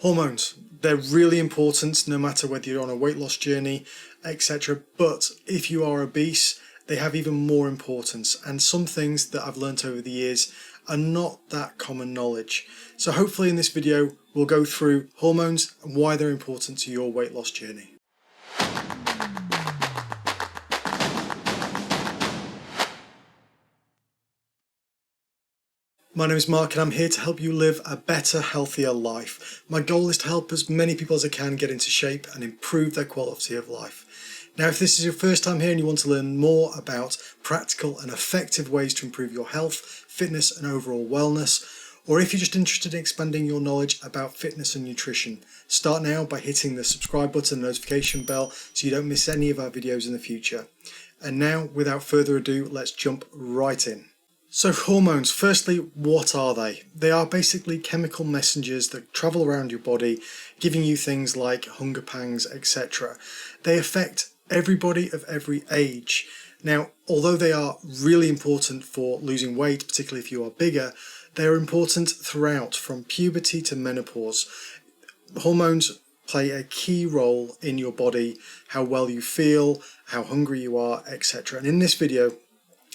Hormones, they're really important no matter whether you're on a weight loss journey, etc. But if you are obese, they have even more importance, and some things that I've learnt over the years are not that common knowledge. So hopefully in this video we'll go through hormones and why they're important to your weight loss journey. My name is Mark and I'm here to help you live a better, healthier life. My goal is to help as many people as I can get into shape and improve their quality of life. Now, if this is your first time here and you want to learn more about practical and effective ways to improve your health, fitness and overall wellness, or if you're just interested in expanding your knowledge about fitness and nutrition, start now by hitting the subscribe button and notification bell so you don't miss any of our videos in the future. And now, without further ado, let's jump right in. So hormones, firstly, what are they? They are basically chemical messengers that travel around your body, giving you things like hunger pangs, etc. They affect everybody of every age. Now, although they are really important for losing weight, particularly if you are bigger, they are important throughout, from puberty to menopause. Hormones play a key role in your body, how well you feel, how hungry you are, etc. And in this video,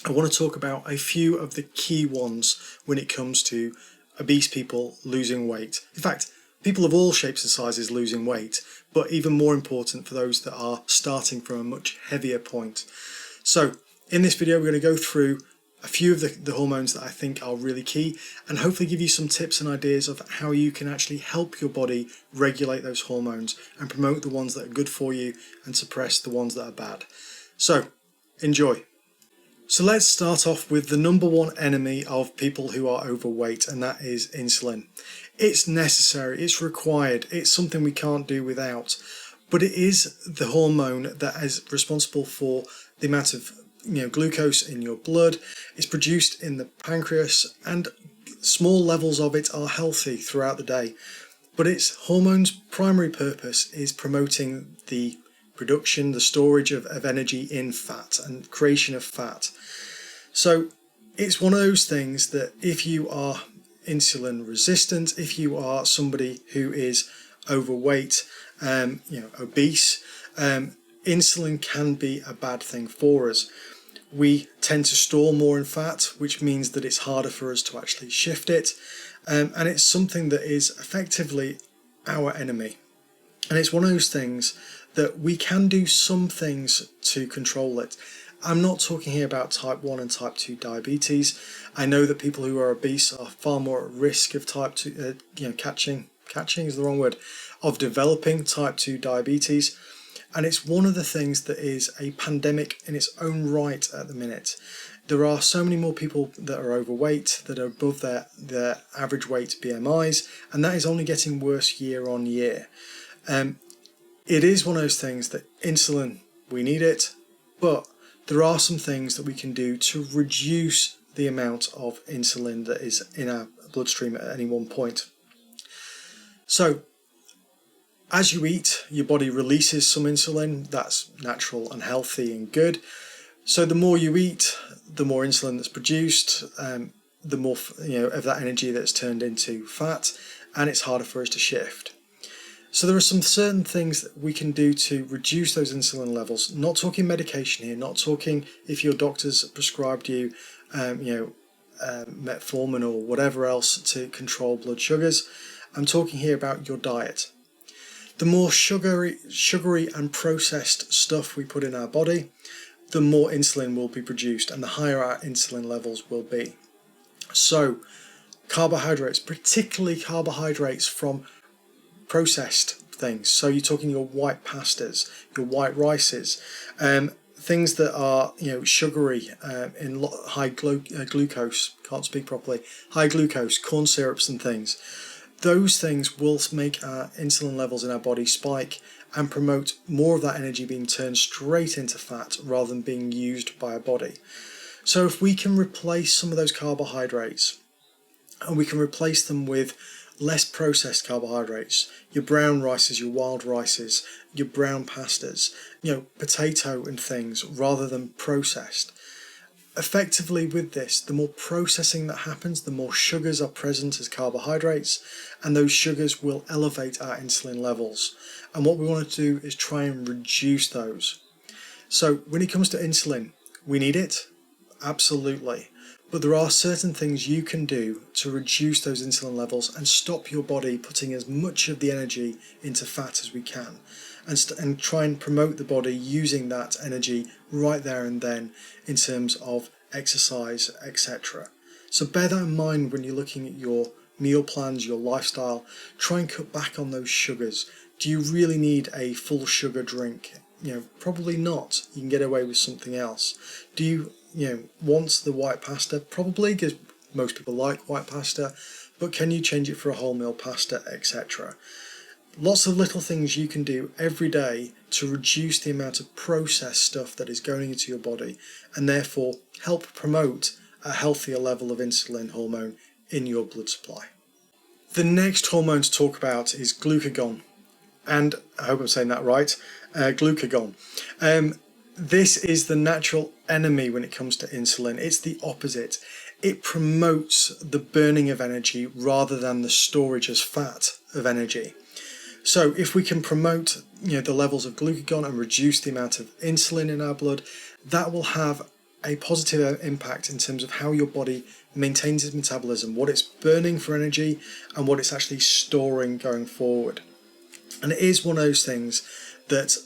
I want to talk about a few of the key ones when it comes to obese people losing weight. In fact, people of all shapes and sizes losing weight, but even more important for those that are starting from a much heavier point. So in this video, we're going to go through a few of the hormones that I think are really key and hopefully give you some tips and ideas of how you can actually help your body regulate those hormones and promote the ones that are good for you and suppress the ones that are bad. So enjoy. So let's start off with the number one enemy of people who are overweight, and that is insulin. It's necessary, it's required, it's something we can't do without, but it is the hormone that is responsible for the amount of glucose in your blood. It's produced in the pancreas, and small levels of it are healthy throughout the day. But its hormone's primary purpose is promoting the production, the storage of energy in fat and creation of fat. So it's one of those things that if you are insulin resistant, if you are somebody who is overweight, obese, insulin can be a bad thing for us. We tend to store more in fat, which means that it's harder for us to actually shift it. And it's something that is effectively our enemy. And it's one of those things that we can do some things to control it. I'm not talking here about type 1 and type 2 diabetes. I know that people who are obese are far more at risk of type 2, catching is the wrong word, of developing type 2 diabetes. And it's one of the things that is a pandemic in its own right at the minute. There are so many more people that are overweight, that are above their average weight BMIs, and that is only getting worse year on year. It is one of those things that insulin, we need it, but there are some things that we can do to reduce the amount of insulin that is in our bloodstream at any one point. So, as you eat, your body releases some insulin. That's natural and healthy and good. So the more you eat, the more insulin that's produced, the more of that energy that's turned into fat, and it's harder for us to shift. So there are some certain things that we can do to reduce those insulin levels. Not talking medication here, not talking if your doctor's prescribed you, metformin or whatever else to control blood sugars. I'm talking here about your diet. The more sugary and processed stuff we put in our body, the more insulin will be produced and the higher our insulin levels will be. So carbohydrates, particularly carbohydrates from processed things. So you're talking your white pastas, your white rices, things that are sugary, in high glucose, can't speak properly, high glucose, corn syrups and things. Those things will make our insulin levels in our body spike and promote more of that energy being turned straight into fat rather than being used by our body. So if we can replace some of those carbohydrates and we can replace them with less processed carbohydrates, your brown rices, your wild rices, your brown pastas, potato and things rather than processed. effectively with this, the more processing that happens, the more sugars are present as carbohydrates, and those sugars will elevate our insulin levels. And what we want to do is try and reduce those. So when it comes to insulin, we need it, absolutely. But there are certain things you can do to reduce those insulin levels and stop your body putting as much of the energy into fat as we can, and try and promote the body using that energy right there and then in terms of exercise, etc. So bear that in mind when you're looking at your meal plans, your lifestyle. Try and cut back on those sugars. Do you really need a full sugar drink? Probably not. You can get away with something else. Do you want the white pasta? Probably, because most people like white pasta, but can you change it for a wholemeal pasta, etc.? Lots of little things you can do every day to reduce the amount of processed stuff that is going into your body, and therefore help promote a healthier level of insulin hormone in your blood supply. The next hormone to talk about is glucagon, and I hope I'm saying that right, glucagon. This is the natural enemy when it comes to insulin. It's the opposite. It promotes the burning of energy rather than the storage as fat of energy. So if we can promote the levels of glucagon and reduce the amount of insulin in our blood, that will have a positive impact in terms of how your body maintains its metabolism, what it's burning for energy and what it's actually storing going forward. And it is one of those things that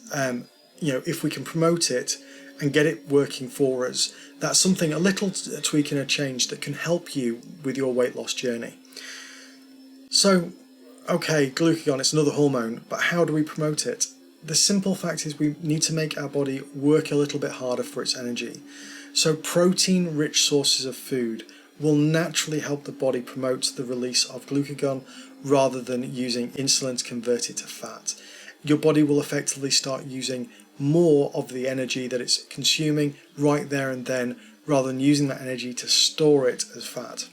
if we can promote it and get it working for us, that's something, a little tweak and a change that can help you with your weight loss journey. So, okay, glucagon, it's another hormone, but how do we promote it? The simple fact is we need to make our body work a little bit harder for its energy. So protein-rich sources of food will naturally help the body promote the release of glucagon rather than using insulin to convert it to fat. Your body will effectively start using more of the energy that it's consuming right there and then, rather than using that energy to store it as fat.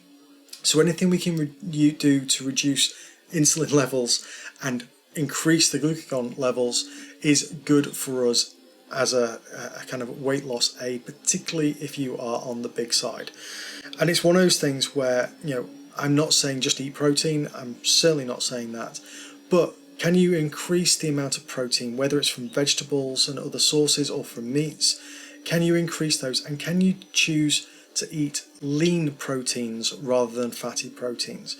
So anything we can do to reduce insulin levels and increase the glucagon levels is good for us as a kind of weight loss aid, particularly if you are on the big side. And it's one of those things where, I'm not saying just eat protein, I'm certainly not saying that, but can you increase the amount of protein, whether it's from vegetables and other sources or from meats? Can you increase those, and can you choose to eat lean proteins rather than fatty proteins?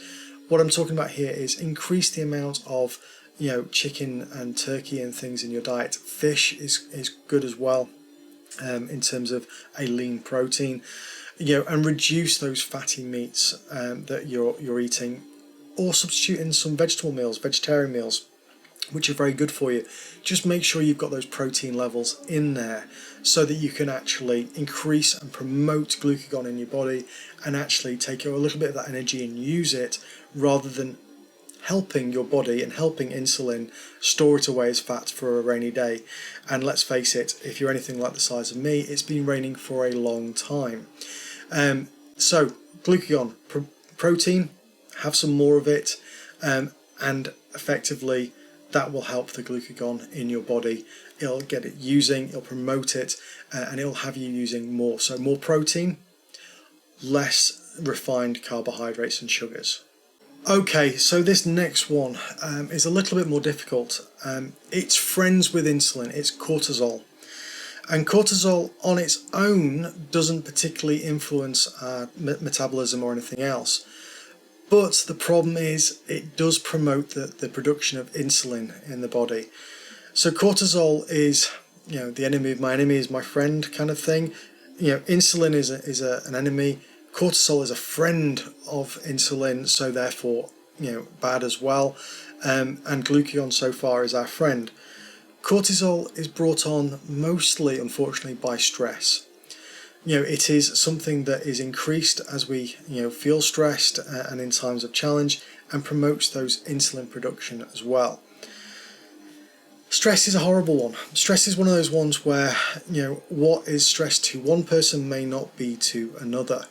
What I'm talking about here is increase the amount of chicken and turkey and things in your diet. Fish is good as well in terms of a lean protein, and reduce those fatty meats that you're eating, or substitute in some vegetable meals, vegetarian meals, which are very good for you. Just make sure you've got those protein levels in there so that you can actually increase and promote glucagon in your body and actually take a little bit of that energy and use it, rather than helping your body and helping insulin store it away as fat for a rainy day. And let's face it, if you're anything like the size of me, it's been raining for a long time. So glucagon, protein, have some more of it, and effectively that will help the glucagon in your body. It'll get it using, it'll promote it, and it'll have you using more. So more protein, less refined carbohydrates and sugars. Okay, so this next one is a little bit more difficult. It's friends with insulin, it's cortisol. And cortisol on its own doesn't particularly influence our metabolism or anything else. But the problem is it does promote the production of insulin in the body. So cortisol is, the enemy of my enemy is my friend kind of thing. Insulin is an enemy. Cortisol is a friend of insulin, so therefore, bad as well. And glucagon so far is our friend. Cortisol is brought on mostly, unfortunately, by stress. It is something that is increased as we, feel stressed and in times of challenge, and promotes those insulin production as well. Stress is a horrible one. Stress is one of those ones where, what is stress to one person may not be to another.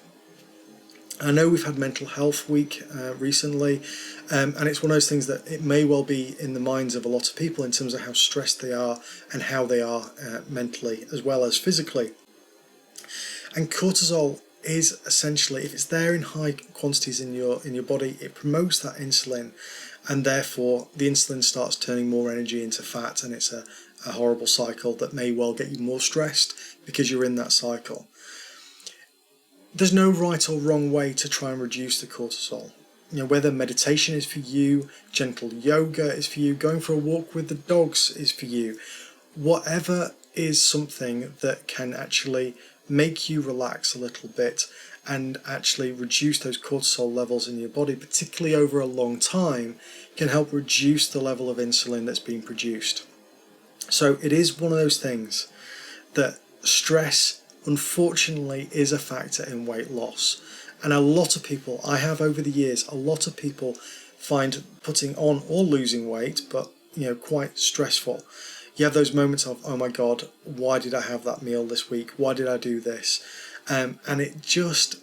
I know we've had Mental Health Week recently, and it's one of those things that it may well be in the minds of a lot of people in terms of how stressed they are and how they are mentally as well as physically. And cortisol is essentially, if it's there in high quantities in your body, it promotes that insulin, and therefore the insulin starts turning more energy into fat, and it's a horrible cycle that may well get you more stressed because you're in that cycle. There's no right or wrong way to try and reduce the cortisol. Whether meditation is for you, gentle yoga is for you, going for a walk with the dogs is for you, whatever is something that can actually make you relax a little bit and actually reduce those cortisol levels in your body, particularly over a long time, can help reduce the level of insulin that's being produced. So it is one of those things that stress, unfortunately, is a factor in weight loss. And a lot of people, I have over the years, a lot of people find putting on or losing weight, but quite stressful. You have those moments of, oh my God, why did I have that meal this week? Why did I do this? And it just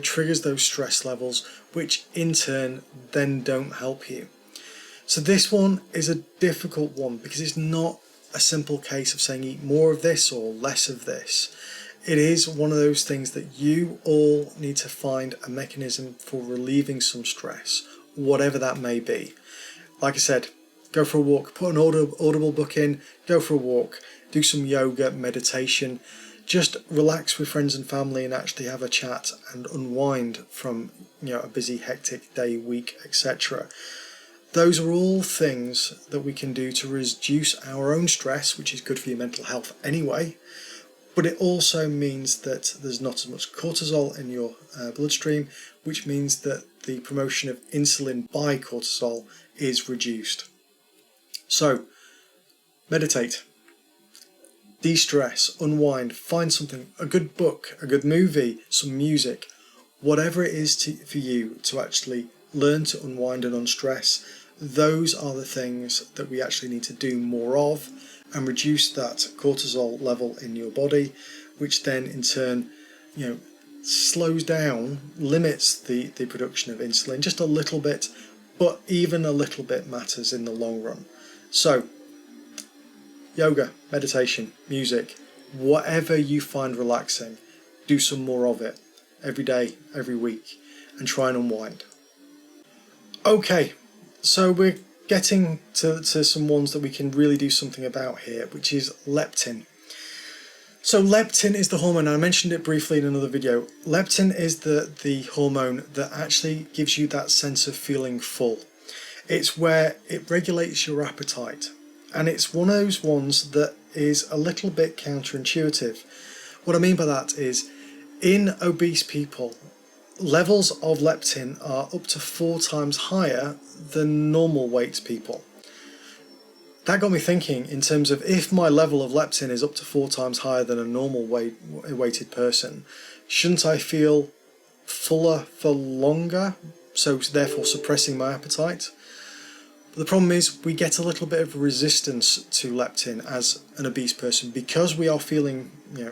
triggers those stress levels, which in turn then don't help you. So this one is a difficult one because it's not a simple case of saying eat more of this or less of this. It is one of those things that you all need to find a mechanism for relieving some stress, whatever that may be. Like I said, go for a walk, put an audible book in, go for a walk, do some yoga, meditation, just relax with friends and family and actually have a chat and unwind from a busy, hectic day, week, etc. Those are all things that we can do to reduce our own stress, which is good for your mental health anyway. But it also means that there's not as much cortisol in your bloodstream, which means that the promotion of insulin by cortisol is reduced. So, meditate, de-stress, unwind, find something, a good book, a good movie, some music, whatever it is for you to actually learn to unwind and unstress. Those are the things that we actually need to do more of and reduce that cortisol level in your body, which then in turn, slows down, limits the production of insulin just a little bit, but even a little bit matters in the long run. So, yoga, meditation, music, whatever you find relaxing, do some more of it every day, every week, and try and unwind. Okay, so we're getting to some ones that we can really do something about here, which is leptin. So leptin is the hormone, and I mentioned it briefly in another video. Leptin is the hormone that actually gives you that sense of feeling full. It's where it regulates your appetite, and it's one of those ones that is a little bit counterintuitive. What I mean by that is, in obese people, levels of leptin are up to 4 times higher than normal weight people. That got me thinking in terms of, if my level of leptin is up to 4 times higher than a normal weighted person, shouldn't I feel fuller for longer, so therefore suppressing my appetite? But the problem is we get a little bit of resistance to leptin as an obese person because we are feeling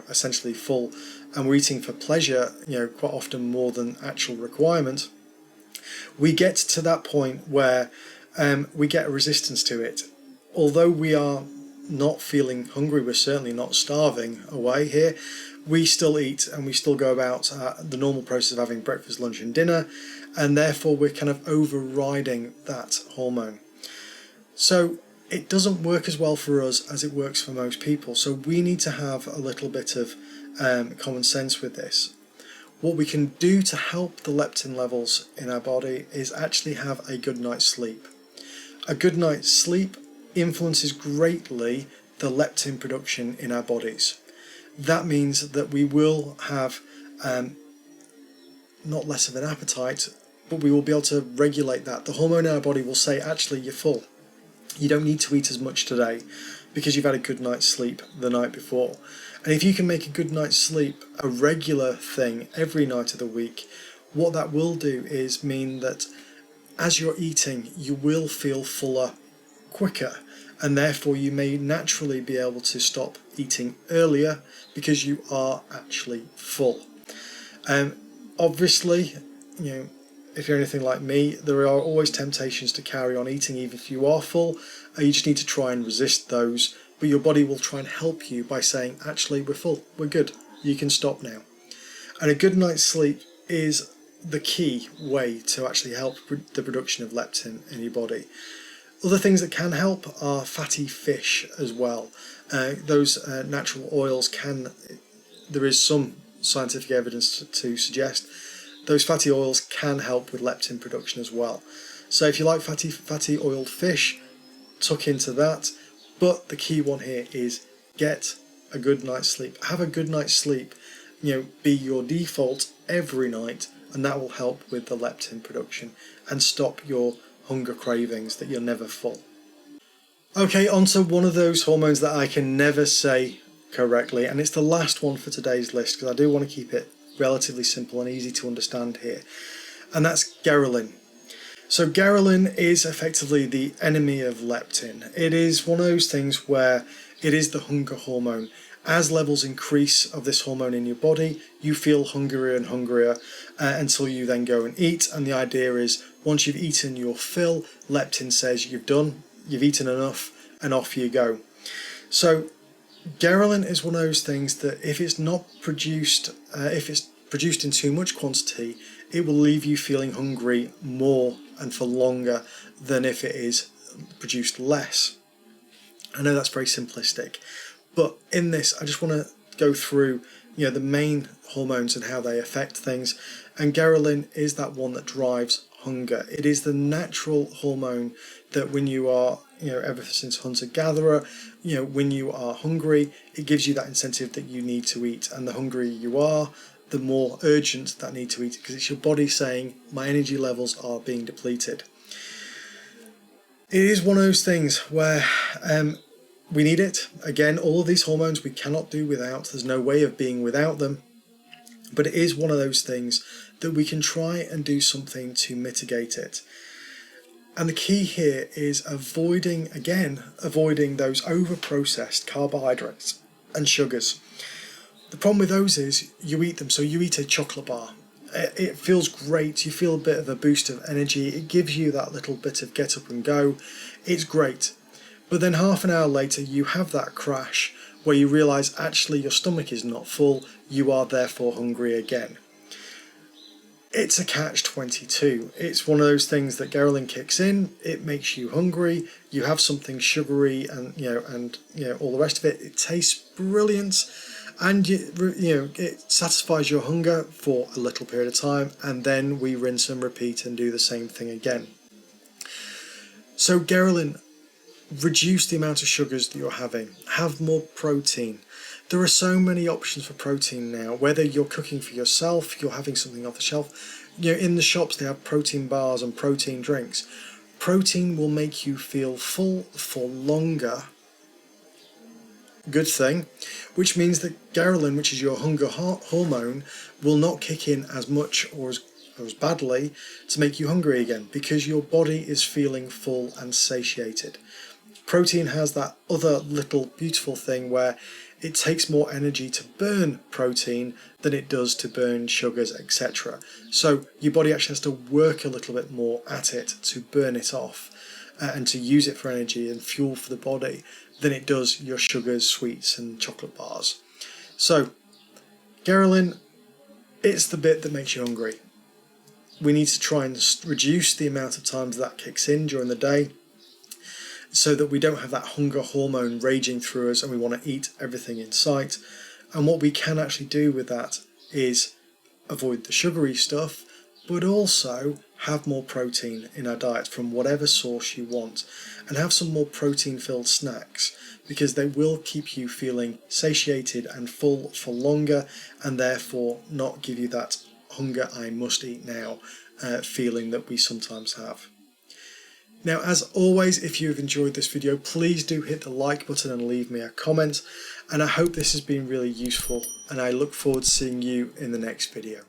essentially full, and we're eating for pleasure, quite often more than actual requirement. We get to that point where we get a resistance to it. Although we are not feeling hungry, we're certainly not starving away here, we still eat and we still go about the normal process of having breakfast, lunch and dinner, and therefore we're kind of overriding that hormone. So it doesn't work as well for us as it works for most people, so we need to have a little bit of common sense with this. What we can do to help the leptin levels in our body is actually have a good night's sleep. A good night's sleep influences greatly the leptin production in our bodies. That means that we will have not less of an appetite, but we will be able to regulate that. The hormone in our body will say, actually, you're full. You don't need to eat as much today because you've had a good night's sleep the night before. And if you can make a good night's sleep a regular thing every night of the week, what that will do is mean that as you're eating, you will feel fuller quicker, and therefore you may naturally be able to stop eating earlier because you are actually full. Obviously, if you're anything like me, there are always temptations to carry on eating even if you are full. You just need to try and resist those, but your body will try and help you by saying, actually, we're full, we're good, you can stop now. And a good night's sleep is the key way to actually help the production of leptin in your body. Other things that can help are fatty fish as well. Those natural oils there is some scientific evidence to suggest those fatty oils can help with leptin production as well. So if you like fatty oiled fish, tuck into that. But the key one here is get a good night's sleep. Have a good night's sleep, be your default every night, and that will help with the leptin production and stop your hunger cravings that you're never full. Okay, on to one of those hormones that I can never say correctly, and it's the last one for today's list because I do want to keep it relatively simple and easy to understand here, and that's ghrelin. So ghrelin is effectively the enemy of leptin. It is one of those things where it is the hunger hormone. As levels increase of this hormone in your body, you feel hungrier and hungrier until you then go and eat. And the idea is once you've eaten your fill, leptin says you've done, you've eaten enough, and off you go. So ghrelin is one of those things that if it's not produced, if it's produced in too much quantity, it will leave you feeling hungry more and for longer than if it is produced less. I know that's very simplistic, but in this I just want to go through the main hormones and how they affect things, and ghrelin is that one that drives hunger. It is the natural hormone that when you are ever since hunter-gatherer, when you are hungry, it gives you that incentive that you need to eat, and the hungrier you are, the more urgent that need to eat, because it's your body saying my energy levels are being depleted. It is one of those things where we need it. Again, all of these hormones we cannot do without. There's no way of being without them. But it is one of those things that we can try and do something to mitigate it. And the key here is avoiding those over-processed carbohydrates and sugars. The problem with those is you eat them. So you eat a chocolate bar. It feels great. You feel a bit of a boost of energy. It gives you that little bit of get up and go. It's great. But then half an hour later, you have that crash where you realise actually your stomach is not full. You are therefore hungry again. It's a catch-22. It's one of those things that ghrelin kicks in. It makes you hungry. You have something sugary and all the rest of it. It tastes brilliant. And it satisfies your hunger for a little period of time, and then we rinse and repeat and do the same thing again. So ghrelin, reduce the amount of sugars that you're having. Have more protein. There are so many options for protein now, whether you're cooking for yourself, you're having something off the shelf. In the shops they have protein bars and protein drinks. Protein will make you feel full for longer. Good thing, which means that ghrelin, which is your hunger hormone, will not kick in as much or as badly to make you hungry again, because your body is feeling full and satiated. Protein has that other little beautiful thing where it takes more energy to burn protein than it does to burn sugars, etc. So your body actually has to work a little bit more at it to burn it off and to use it for energy and fuel for the body than it does your sugars, sweets and chocolate bars. So ghrelin, it's the bit that makes you hungry. We need to try and reduce the amount of times that kicks in during the day so that we don't have that hunger hormone raging through us and we want to eat everything in sight. And what we can actually do with that is avoid the sugary stuff, but also have more protein in our diet from whatever source you want, and have some more protein filled snacks, because they will keep you feeling satiated and full for longer, and therefore not give you that hunger I must eat now feeling that we sometimes have. Now, as always, if you've enjoyed this video, please do hit the like button and leave me a comment, and I hope this has been really useful, and I look forward to seeing you in the next video.